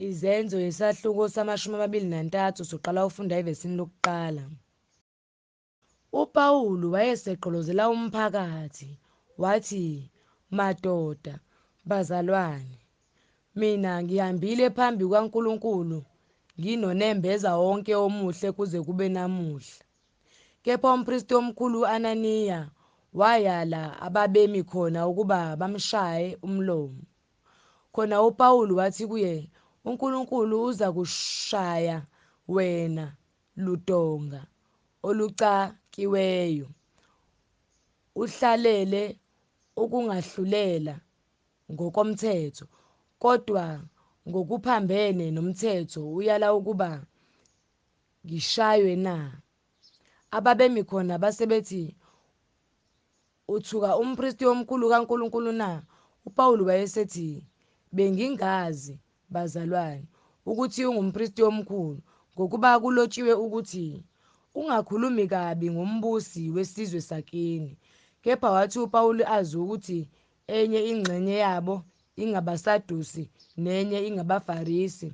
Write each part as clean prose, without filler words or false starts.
Izenzo yesahluko sama-23 soqala ufunda evesini lokuqala. UPawulu wayeseqolozela umphakathi wathi, "Madoda, bazalwane, mina ngihambile phambi kukaNkulunkulu nginonembeza wonke omuhle kuze kube namuhla." Kepha umpristi omkhulu u-Ananiya wayala ababemi khona ukuba bamshaye umlomo. Khona uPawulu wathi kuye, "UNkulunkulu uzakushaya wena ludonga olucakiweyo, uhlalele ukungahlulela ngokomthetho, kodwa ngokuphambene nomthetho uyala ukuba ngishaywe na?" Ababemi khona base bethi, "Uthuka umpristi omkhulu kaNkulunkulu na?" UPawulu wayesethi, "Bengingazi, bazalwane, ukuthi ungumpristi omkhulu, ngokuba kulotshiwe ukuthi, ungakhulumi kabi ngombusi wesizwe sakini." Kepha wathi uPawulu azi ukuthi enye ingxenye yabo ingabaSadusi nenye ingabaFarisi,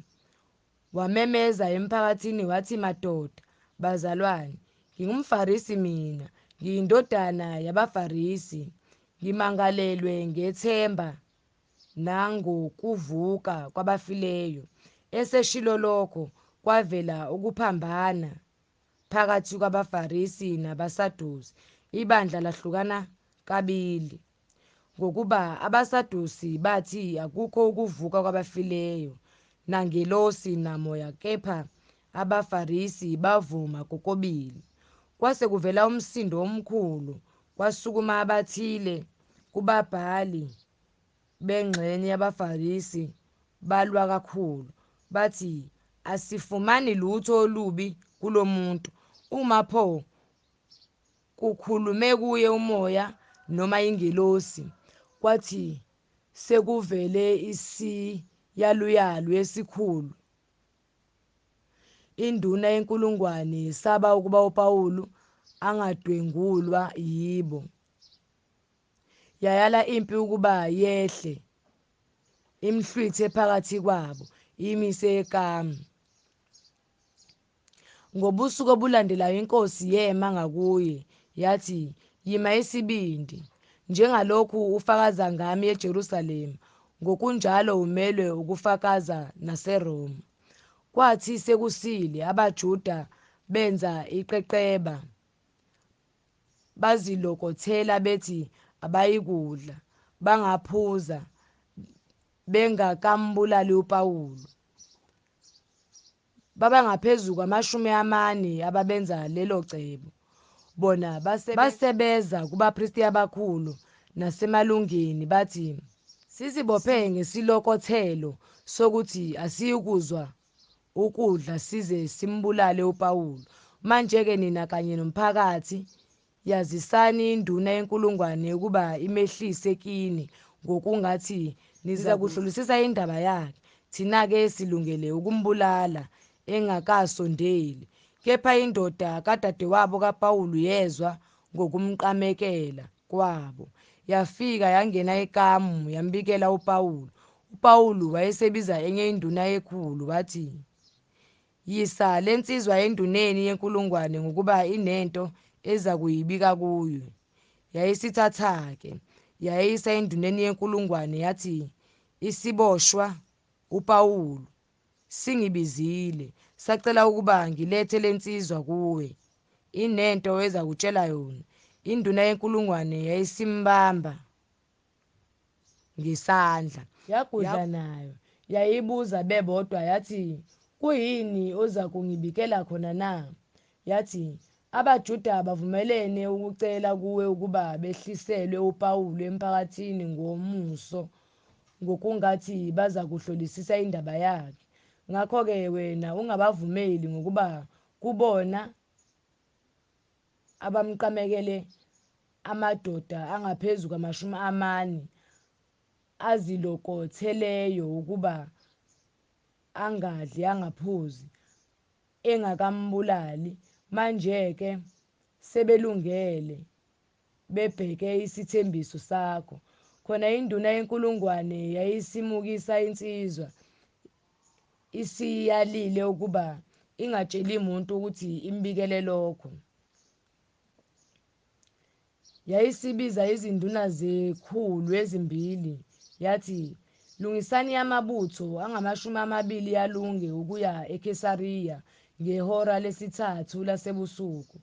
wamemeza emphakathini wathi, "Madoda, bazalwane, ngingumFarisi mina, ngiyindodana yabaFarisi, ngimangalelwe ngethemba nangokuvuka kwabafileyo." Eseshilo lokho, kwavela ukuphambana phakathi kwabaFarisi nabaSadusi, ibandla lahlukana kabili. Ngokuba abaSadusi bathi akukho ukuvuka kwabafileyo, nangelosi namoya, kepha abaFarisi bavuma kokobili. Kwase kuvela umsindo omkhulu, kwasukuma abathile kubabhali bengxenye yabaFarisi balwa kakhulu. Bathi, "Asifumani lutho olubi kulo muntu. Uma pho kukhulume kuye umoya noma ingelosi." Kwathi sekuvele isiyaluyalu esikhulu, induna yenkulungwane yesaba ukuba uPawulu angadwengulwa yibo. Yayala impi ukuba yehle, imhlwithe phakathi kwabo, imise ekamu. Ngobusuku obulandelayo inkosi yema ngakuye, yathi, "Yima isibindi. Njengalokhu ufakaza ngami eJerusalema, ngokunjalo umelwe ukufakaza naseRoma." Kwathi sekusile abaJuda benza iqeqeba, bazilokothela bethi abayikudla, bangaphuza, bengakambulali uPawulu. Babangaphezu kwama40 ababenza lelo cebo. Bona basebeza kubapristi abakhulu nasemalungeni bathi, "Sizibophe ngesilokothelo sokuthi asiyikuzwa ukudla size simbulale uPawulu. Manje-ke nina kanye nomphakathi yazisani induna yenkulungwane ukuba imehlise kini ngokungathi nizakuhlolisisa indaba yakhe. Thina-ke silungele ukumbulala engakasondeli." Kepha indoda kadadewabo kaPawulu yezwa ngokumqamekela kwabo, yafika yangena ekamu yambikela uPawulu. UPawulu wayesebiza enye induna yekhulu wathi, "Yisa le nsizwa enduneni yenkulungwane ngokuba inento ezakuyibika kuyo." Yayisithatha-ke yayisa enduneni yenkulungwane yathi, "Isiboshwa uPawulu singibizile, sacela ukuba ngilethe le nsizwa kuwe. Inento ezakutshela yona." Induna yenkulungwane yayisimbamba ngesandla, yagudla nayo, yayibuza bebodwa yathi, "Kuyini ozakungibikela khona na?" Yathi, "AbaJuda bavumelene ukucela kuwe ukuba behliselwe uPawulu emphakathini ngomuso, ngokungathi bazakuhlolisisa indaba yakhe. Ngakho-ke wena ungabavumeli ngokuba kubona abamqamekele amadoda angaphezu kwama40 azilokotheleyo ukuba angadli angaphuzi, engakambulali. Manje-ke sebelungele bebheke isithembiso sakho." Khona induna yenkulungwane yayisimukisa insizwa isiyalile ukuba ingatsheli muntu ukuthi imbikele lokho. Yayisibiza izinduna zekhulu ezimbili yathi, lungisani amabutho angamashumi 20 alunge ukuya eKesariya ngehora lesithathu lasebusuku,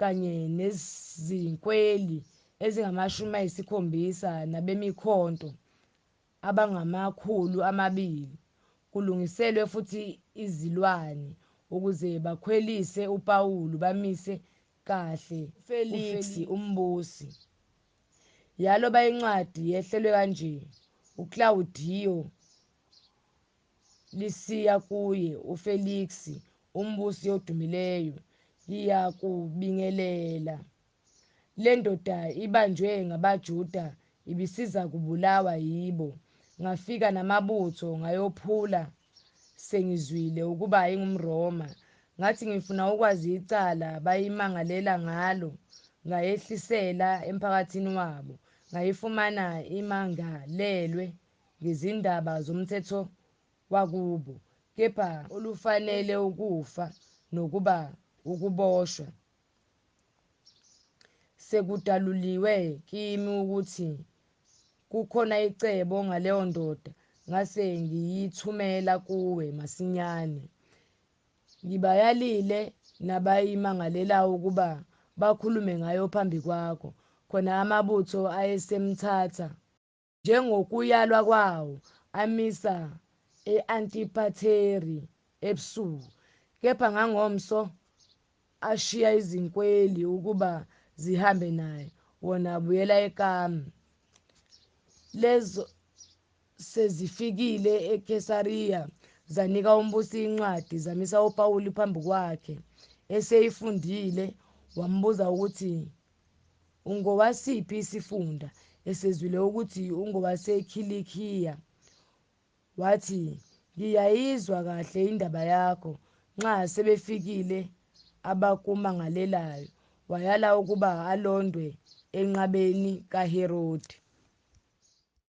kanye nezinkweli ezingama70 nabemikhonto abangama200, kulungiselwe futhi izilwane, ukuze bakhwelise uPawulu bamise kahle uFeliksi umbusi. Yaloba incwadi yehlelwe kanje: uKlawudiyo Lisiya kuye, uFeliksi umbusi odumileyo, ngiyakubingelela. Le ndoda ibanjwe ngabaJuda ibisiza kubulawa yibo. Ngafika namabutho ngayophula sengizwile ukuba ingumRoma. Ngathi ngifuna ukwazi icala bayimangalela ngalo, ngayehlisela emphakathini wabo. Ngayifumana imangalelwe ngezindaba zomthetho wakubo, kepha olufanele ukufa nokuba ukuboshwa. Sekudaluliwe kimi ukuthi kukhona icebo ngaleyo ndoda, ngase ngiyithumela kuwe masinyane. Ngibayalile nabayimangalelayo ukuba bakhulume ngayo phambi kwakho, khona amabutho ayesemthatha njengokuyalwa kwawo, amisa e-Antipateri ebusuku, kepha ngangomso ashiya izinkweli ukuba zihambe naye, wona abuyela eKami. Lezo sezifikile eKesariya zanika umbusi incwadi, zamisa uPawuli phambi kwakhe. Eseyifundile wambuza ukuthi ungowasiphi isifunda, esezwile ukuthi ungowaseKhilikiya. Wathi, ngiyayizwa kahle indaba yakho. Nxa sebefikile abakumangalelayo, wayala ukuba alondwe enqabeni kaHerodi.